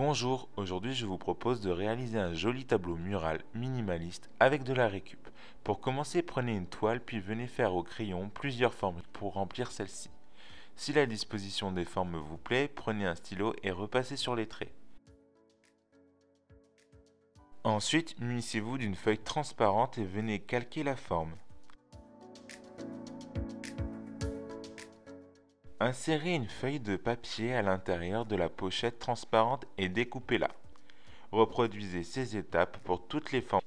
Bonjour, aujourd'hui je vous propose de réaliser un joli tableau mural minimaliste avec de la récup. Pour commencer, prenez une toile puis venez faire au crayon plusieurs formes pour remplir celle-ci. Si la disposition des formes vous plaît, prenez un stylo et repassez sur les traits. Ensuite, munissez-vous d'une feuille transparente et venez calquer la forme. Insérez une feuille de papier à l'intérieur de la pochette transparente et découpez-la. Reproduisez ces étapes pour toutes les formes.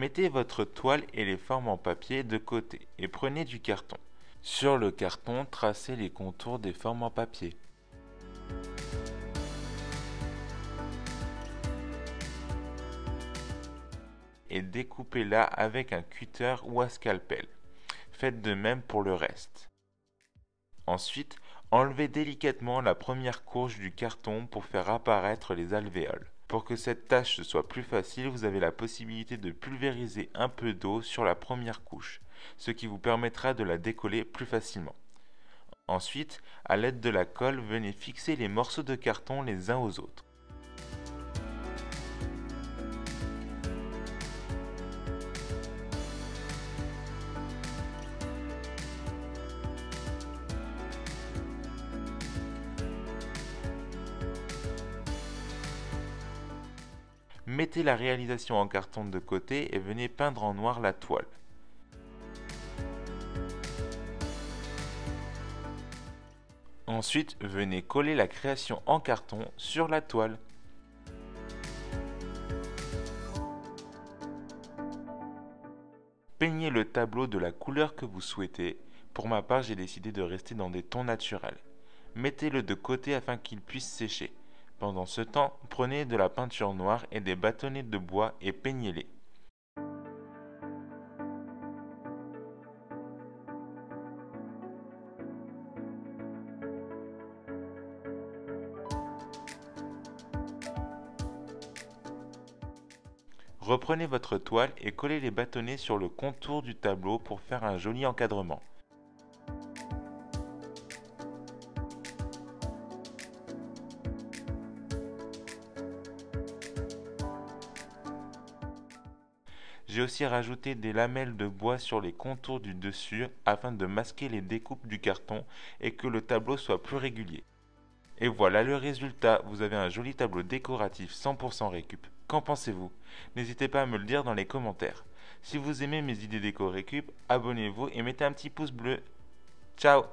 Mettez votre toile et les formes en papier de côté et prenez du carton. Sur le carton, tracez les contours des formes en papier. Et découpez-la avec un cutter ou un scalpel. Faites de même pour le reste. Ensuite, enlevez délicatement la première couche du carton pour faire apparaître les alvéoles. Pour que cette tâche soit plus facile, vous avez la possibilité de pulvériser un peu d'eau sur la première couche, ce qui vous permettra de la décoller plus facilement. Ensuite, à l'aide de la colle, venez fixer les morceaux de carton les uns aux autres. Mettez la réalisation en carton de côté et venez peindre en noir la toile. Ensuite, venez coller la création en carton sur la toile. Peignez le tableau de la couleur que vous souhaitez. Pour ma part, j'ai décidé de rester dans des tons naturels. Mettez-le de côté afin qu'il puisse sécher. Pendant ce temps, prenez de la peinture noire et des bâtonnets de bois et peignez-les. Reprenez votre toile et collez les bâtonnets sur le contour du tableau pour faire un joli encadrement. J'ai aussi rajouté des lamelles de bois sur les contours du dessus afin de masquer les découpes du carton et que le tableau soit plus régulier. Et voilà le résultat, vous avez un joli tableau décoratif 100% récup. Qu'en pensez-vous? N'hésitez pas à me le dire dans les commentaires. Si vous aimez mes idées déco récup, abonnez-vous et mettez un petit pouce bleu. Ciao!